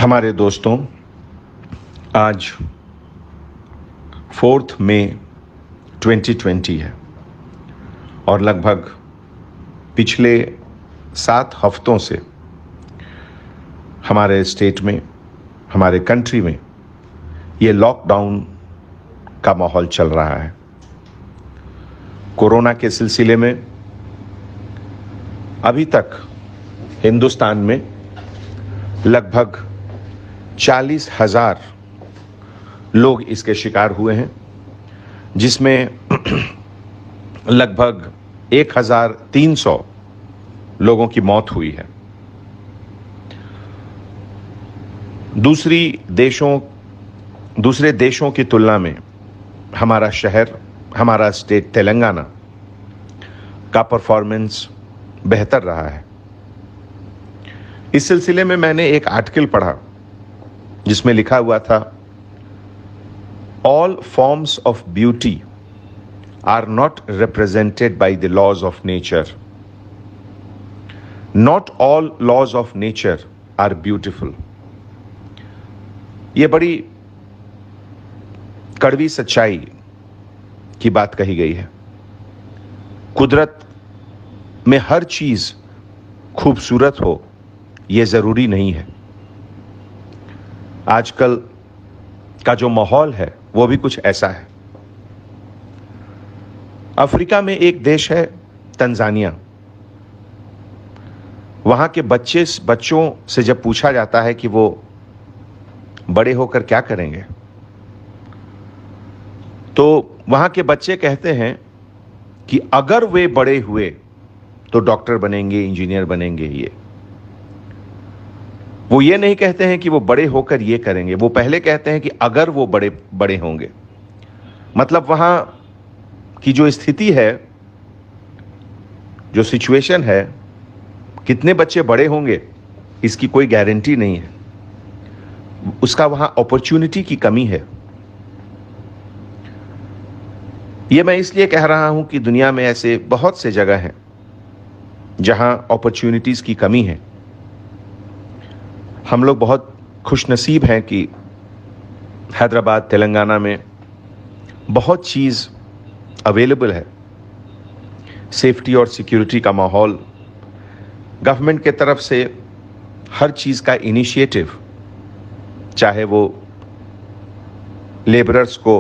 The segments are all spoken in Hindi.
हमारे दोस्तों, आज 4 मई 2020 है और लगभग पिछले 7 हफ्तों से हमारे स्टेट में, हमारे कंट्री में ये लॉकडाउन का माहौल चल रहा है। कोरोना के सिलसिले में अभी तक हिंदुस्तान में लगभग 40,000 लोग इसके शिकार हुए हैं, जिसमें लगभग 1,300 लोगों की मौत हुई है। दूसरे देशों की तुलना में हमारा शहर, हमारा स्टेट तेलंगाना का परफॉर्मेंस बेहतर रहा है। इस सिलसिले में मैंने एक आर्टिकल पढ़ा जिसमें लिखा हुआ था, all forms of beauty are not represented by the laws of nature, not all laws of nature are beautiful. यह बड़ी कड़वी सच्चाई की बात कही गई है। कुदरत में हर चीज खूबसूरत हो यह जरूरी नहीं है। आजकल का जो माहौल है वो भी कुछ ऐसा है। अफ्रीका में एक देश है तंजानिया। वहां के बच्चों से जब पूछा जाता है कि वो बड़े होकर क्या करेंगे, तो वहां के बच्चे कहते हैं कि अगर वे बड़े हुए तो डॉक्टर बनेंगे, इंजीनियर बनेंगे। वो ये नहीं कहते हैं कि वो बड़े होकर ये करेंगे, वो पहले कहते हैं कि अगर वो बड़े होंगे। मतलब वहां की जो स्थिति है, जो सिचुएशन है, कितने बच्चे बड़े होंगे इसकी कोई गारंटी नहीं है। उसका वहां अपॉर्चुनिटी की कमी है। यह मैं इसलिए कह रहा हूं कि दुनिया में ऐसे बहुत से जगह हैं जहां अपॉर्चुनिटीज की कमी है। हम लोग बहुत खुशनसीब हैं कि हैदराबाद, तेलंगाना में बहुत चीज़ अवेलेबल है। सेफ्टी और सिक्योरिटी का माहौल, गवर्नमेंट के तरफ से हर चीज़ का इनिशिएटिव, चाहे वो लेबरर्स को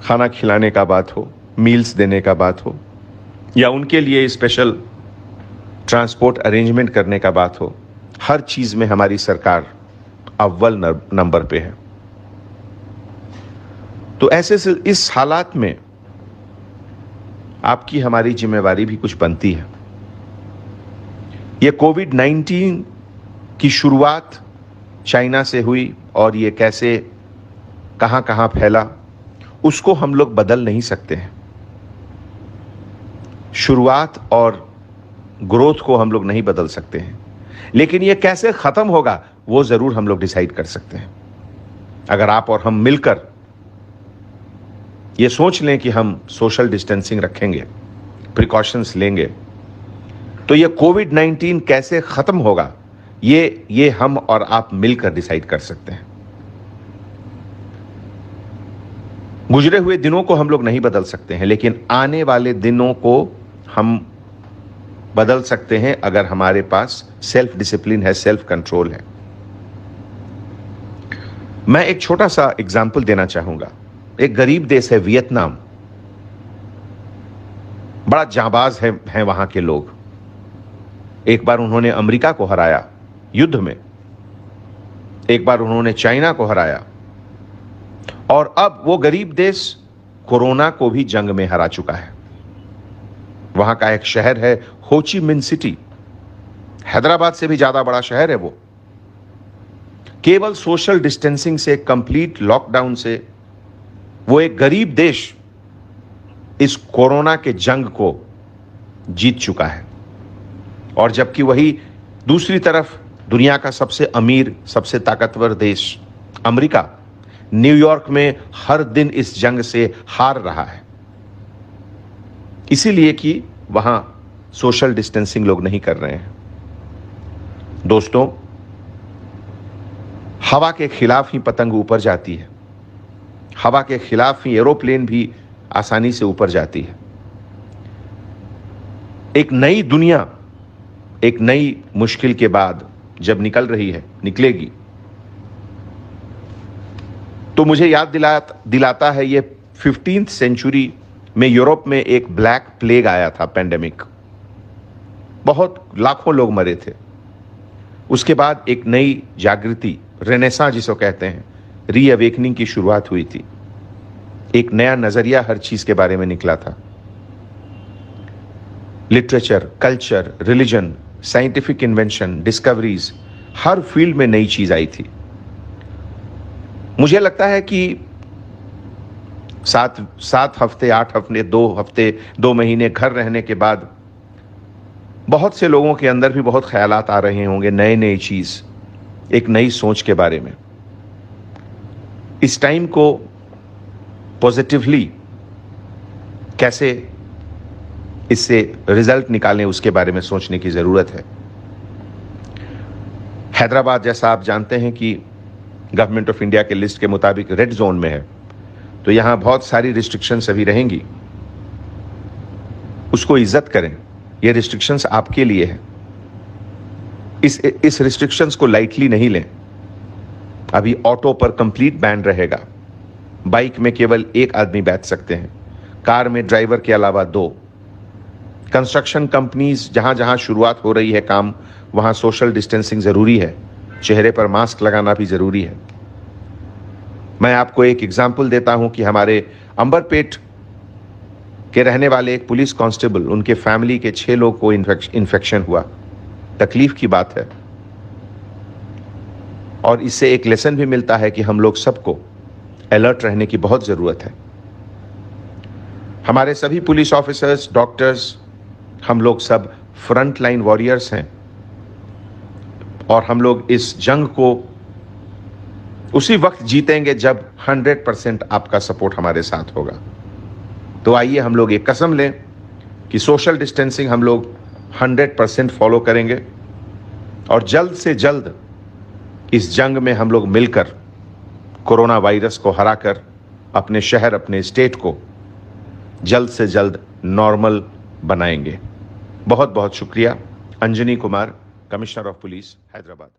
खाना खिलाने का बात हो, मील्स देने का बात हो, या उनके लिए स्पेशल ट्रांसपोर्ट अरेंजमेंट करने का बात हो, हर चीज में हमारी सरकार अव्वल नंबर पे है। तो ऐसे से इस हालात में आपकी हमारी जिम्मेवारी भी कुछ बनती है। ये कोविड-19 की शुरुआत चाइना से हुई और ये कैसे कहां कहां फैला, उसको हम लोग बदल नहीं सकते हैं। शुरुआत और ग्रोथ को हम लोग नहीं बदल सकते हैं, लेकिन ये कैसे खत्म होगा वो जरूर हम लोग डिसाइड कर सकते हैं। अगर आप और हम मिलकर ये सोच लें कि हम सोशल डिस्टेंसिंग रखेंगे, प्रिकॉशंस लेंगे, तो ये कोविड-19 कैसे खत्म होगा ये हम और आप मिलकर डिसाइड कर सकते हैं। गुजरे हुए दिनों को हम लोग नहीं बदल सकते हैं, लेकिन आने वाले दिनों को हम बदल सकते हैं अगर हमारे पास सेल्फ डिसिप्लिन है, सेल्फ कंट्रोल है। मैं एक छोटा सा एग्जाम्पल देना चाहूंगा। एक गरीब देश है वियतनाम। बड़ा जांबाज है वहां के लोग। एक बार उन्होंने अमेरिका को हराया युद्ध में, एक बार उन्होंने चाइना को हराया, और अब वो गरीब देश कोरोना को भी जंग में हरा चुका है। वहां का एक शहर है हो ची मिन्ह सिटी। हैदराबाद से भी ज्यादा बड़ा शहर है वो। केवल सोशल डिस्टेंसिंग से, कंप्लीट लॉकडाउन से वो एक गरीब देश इस कोरोना के जंग को जीत चुका है। और जबकि वही दूसरी तरफ दुनिया का सबसे अमीर, सबसे ताकतवर देश अमेरिका, न्यूयॉर्क में हर दिन इस जंग से हार रहा है, इसीलिए कि वहां सोशल डिस्टेंसिंग लोग नहीं कर रहे हैं। दोस्तों, हवा के खिलाफ ही पतंग ऊपर जाती है, हवा के खिलाफ ही एरोप्लेन भी आसानी से ऊपर जाती है। एक नई दुनिया एक नई मुश्किल के बाद जब निकल रही है, निकलेगी, तो मुझे याद दिलाता है ये 15th सेंचुरी में यूरोप में एक ब्लैक प्लेग आया था, पेंडेमिक। बहुत लाखों लोग मरे थे। उसके बाद एक नई जागृति, रेनेसां जिसको कहते हैं, रीअवेकनिंग की शुरुआत हुई थी। एक नया नजरिया हर चीज के बारे में निकला था। Literature, culture, religion, scientific invention, discoveries, हर फील्ड में नई चीज आई थी। मुझे लगता है कि 7 हफ्ते, 8 हफ्ते, 2 महीने घर रहने के बाद बहुत से लोगों के अंदर भी बहुत ख्यालात आ रहे होंगे, नई चीज, एक नई सोच के बारे में। इस टाइम को पॉजिटिवली कैसे इससे रिजल्ट निकालें, उसके बारे में सोचने की जरूरत है। हैदराबाद, जैसा आप जानते हैं कि गवर्नमेंट ऑफ इंडिया के लिस्ट के मुताबिक रेड जोन में है, तो यहां बहुत सारी रिस्ट्रिक्शंस अभी रहेंगी। उसको इज्जत करें। ये रिस्ट्रिक्शंस आपके लिए है। इस रिस्ट्रिक्शंस को लाइटली नहीं लें। अभी ऑटो पर कंप्लीट बैन रहेगा। बाइक में केवल 1 आदमी बैठ सकते हैं, कार में ड्राइवर के अलावा 2। कंस्ट्रक्शन कंपनीज जहां जहां शुरुआत हो रही है काम, वहां सोशल डिस्टेंसिंग जरूरी है, चेहरे पर मास्क लगाना भी जरूरी है। मैं आपको एक एग्जाम्पल देता हूं कि हमारे अंबरपेट के रहने वाले एक पुलिस कांस्टेबल, उनके फैमिली के 6 लोग को इन्फेक्शन हुआ। तकलीफ की बात है। और इससे एक लेसन भी मिलता है कि हम लोग सबको अलर्ट रहने की बहुत जरूरत है। हमारे सभी पुलिस ऑफिसर्स, डॉक्टर्स, हम लोग सब फ्रंट लाइन वॉरियर्स हैं और हम लोग इस जंग को उसी वक्त जीतेंगे जब 100% आपका सपोर्ट हमारे साथ होगा। तो आइए हम लोग एक कसम लें कि सोशल डिस्टेंसिंग हम लोग 100% फॉलो करेंगे और जल्द से जल्द इस जंग में हम लोग मिलकर कोरोना वायरस को हराकर अपने शहर, अपने स्टेट को जल्द से जल्द नॉर्मल बनाएंगे। बहुत बहुत शुक्रिया। Anjani Kumar, commissioner of police, Hyderabad.